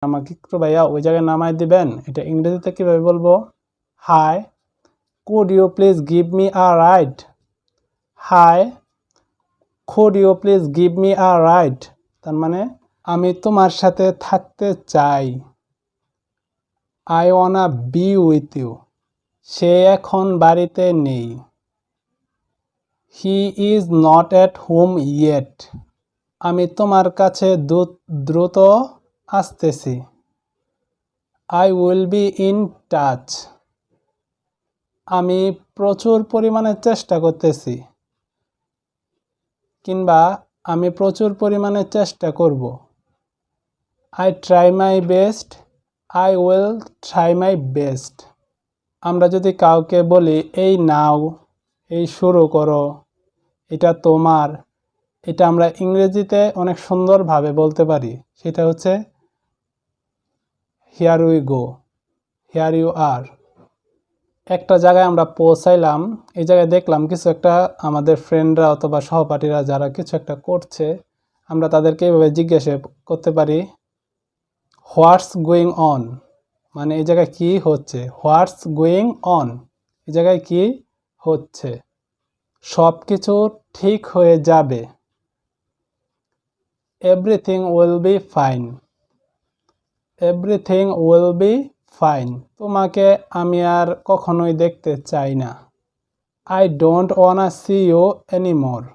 আমাকে একটু ভাইয়া ওই জায়গায় নামায় দিবেন, এটা ইংরেজিতে কিভাবে বলবো? Hi, could you please give me a ride? Hi, could you please give me a ride? তার মানে আমি তোমার সাথে থাকতে চাই। I wanna be with you. সে এখন বাড়িতে নেই। He is not at home yet. আমি তোমার কাছে দ্রুত আসতেছি। I will be in touch. আমি প্রচুর পরিমাণে চেষ্টা করতেছি, কিংবা আমি প্রচুর পরিমাণে চেষ্টা করব। I try my best. I will try my best. আমরা যদি কাউকে বলি এই নাও, এই শুরু করো, এটা তোমার, এটা আমরা ইংরেজিতে অনেক সুন্দরভাবে বলতে পারি। সেটা হচ্ছে here we go, here you are. একটা জায়গায় আমরা পৌঁছাইলাম, এই জায়গায় দেখলাম কিছু একটা আমাদের ফ্রেন্ডরা অথবা সহপাঠীরা যারা কিছু একটা করছে, আমরা তাদেরকে এইভাবে জিজ্ঞাসা করতে পারি, হোয়াটস গোয়িং অন? মানে এই জায়গায় কি হচ্ছে? হোয়াটস গোয়িং অন, এই জায়গায় কি হচ্ছে? সব কিছু ঠিক হয়ে যাবে। Everything will be fine. Everything will be fine. তোমাকে আমি আর কখনোই দেখতে চাই না। I don't wanna see you anymore.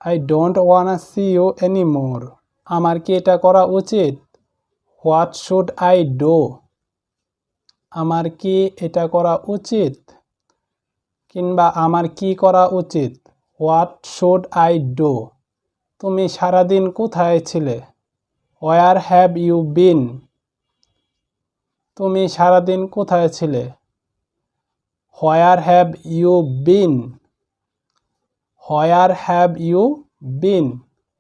I don't wanna see you anymore. আমার কি এটা করা উচিত? What should I do? আমার কি এটা করা উচিত? কিংবা আমার কি করা উচিত? What should I do? তুমি সারাদিন কোথায় ছিলে? Where have you been? তুমি সারাদিন কোথায় ছিলে? Where have you been? Where have you been?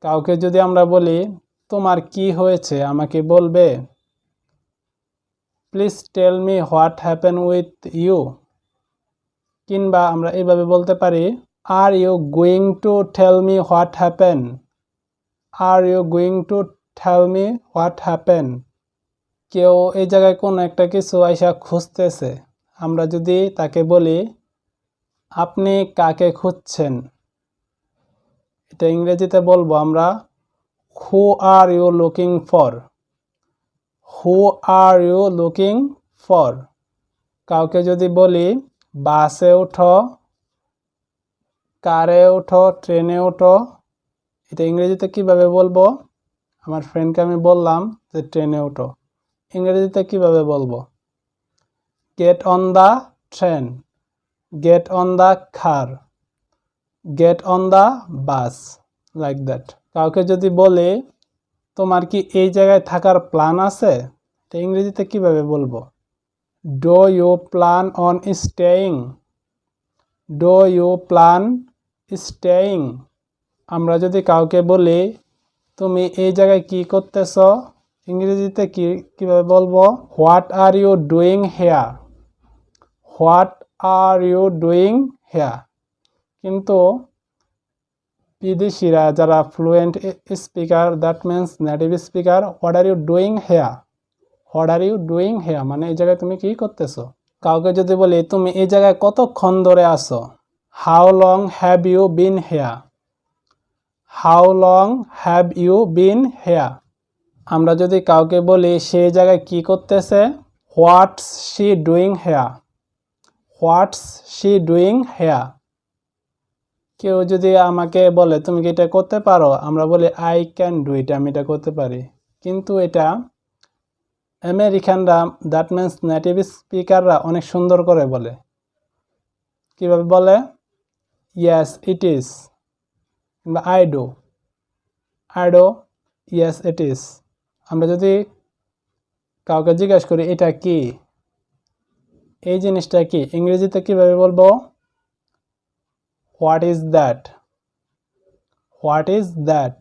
কাউকে যদি আমরা বলি তোমার কি হয়েছে আমাকে বলবে, please tell me what happen with you. কিংবা আমরা এইভাবে বলতে পারি, are you going to tell me what happen? Are you going to tell me what happen? কেউ এই জায়গায় কোনো একটা কিছু আইসা খুঁজতেছে, আমরা যদি তাকে বলি আপনি কাকে খুঁজছেন, এটা ইংরেজিতে বলবো আমরা, who are you looking for? Who are you looking for? কাউকে যদি বলি বাসে ওঠো, কারে ওঠো, ট্রেনে ওঠো, এটা ইংরেজিতে কিভাবে বলবো? আমার ফ্রেন্ডকে আমি বললাম যে ট্রেনে ওঠো, ইংরেজিতে কিভাবে বলবো? Get on the train, get on the car, get on the bus, like that. কাউকে যদি বলি তোমার কি এই জায়গায় থাকার প্ল্যান আছে, এটা ইংরেজিতে কিভাবে বলবো? Do you plan on staying? Do you plan staying? আমরা যদি কাউকে বলি তুমি এই জায়গায় কি করতেছ, ইংরেজিতে কিভাবে বলবো? What are you doing here? What are you doing here? কিন্তু বিদেশিরা যারা fluent speaker, that means native speaker, what are you doing here? What are you doing here মানে এই জায়গায় তুমি কি করতেছো। কাউকে যদি বলি তুমি এই জায়গায় কতক্ষণ ধরে আসো, how long have you been here? How long have you been here? আমরা যদি কাউকে বলি সেই জায়গায় কি করতেছে, what's she doing here? What's she doing here? কেউ যদি আমাকে বলে তুমি কি এটা করতে পারো, আমরা বলি আই ক্যান ডু ইট, আমি এটা করতে পারি। কিন্তু এটা আমেরিকানরা, দ্যাট মিনস নেটিভ স্পিকাররা অনেক সুন্দর করে বলে। কিভাবে বলে? ইয়েস ইট ইজ, কিংবা I do, I do, yes it is. আমরা যদি কাউকে জিজ্ঞেস করি এটা কি, এই জিনিসটা কি, ইংরেজিতে কিভাবে বলবো? What is that? What is that?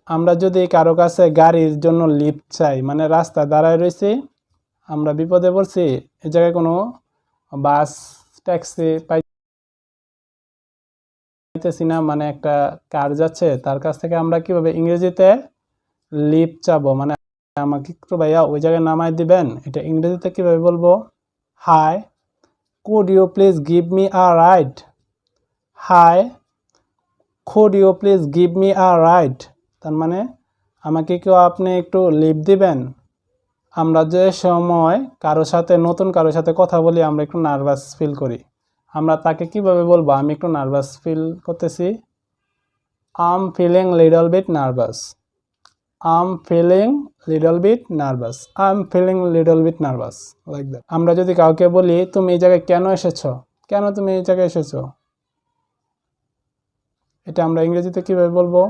আমরা যদি কারো কাছে গাড়ির জন্য লিফট চাই, মানে রাস্তায় দাঁড়ায় রয়েছি, আমরা বিপদে পড়ছি, এই জায়গায় কোনো বাস ট্যাক্সি পাইতেছি না, মানে একটা কার যাচ্ছে, তার কাছ থেকে আমরা কিভাবে ইংরেজিতে লিফট চাবো, মানে আমাকে একটু ভাইয়া ওই জায়গায় নামায় দিবেন, এটা ইংরেজিতে কিভাবে বলবো? Hi, could you please give me a ride? Hi, could you please give me a ride? তার মানে আমাকে কেউ আপনি একটু লিফট দিবেন? আমরা যে সময় নতুন কারোর সাথে কথা বলি আমরা একটু নার্ভাস ফিল করি, আমরা তাকে কিভাবে বলবো আমি একটু নার্ভাস ফিল করতেছি? I'm feeling little bit nervous, I'm feeling little bit nervous, I'm feeling little bit nervous, like that. আমরা যদি কাউকে বলি তুমি এই জায়গায় কেন এসেছো, কেন তুমি এই জায়গায় এসেছো, এটা আমরা ইংরেজিতে কিভাবে বলবো?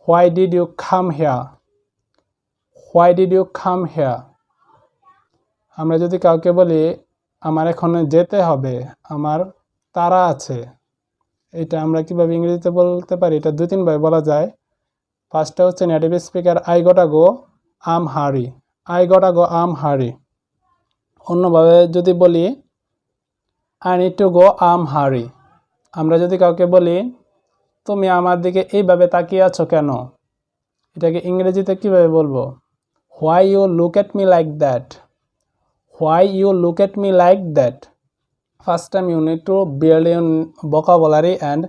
Why did you come here? Why did you come here? আমরা যদি কাউকে বলি আমার এখন যেতে হবে, আমার তাড়া আছে, এটা আমরা কিভাবে ইংরেজিতে বলতে পারি? এটা 2-3 ভাবে বলা যায়। ফার্স্টটা হচ্ছে নেটিভ স্পিকার, আই গটা গো, আম হারি, আই গটা গো, আম হারি। অন্যভাবে যদি বলি আই নিড টু গো, আম হারি। আমরা যদি কাউকে বলি তুমি আমার দিকে এইভাবে তাকিয়ে আছো কেন, এটাকে ইংরেজিতে কিভাবে বলবো? Why you look at me like that? Why you look at me like that? First time you need to build your vocabulary and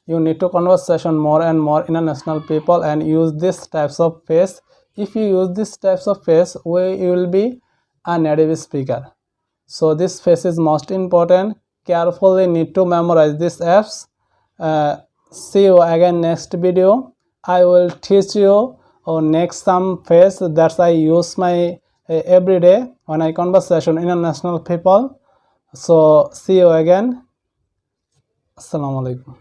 you need to conversation more and more international people and use these types of phrase. If you use these types of phrase, you will be a native speaker. So this phrase is most important. Carefully need to memorize these apps. See you again next video. I will teach you next some phrase that I use my every day when I conversation international people. So see you again. Assalamu alaikum.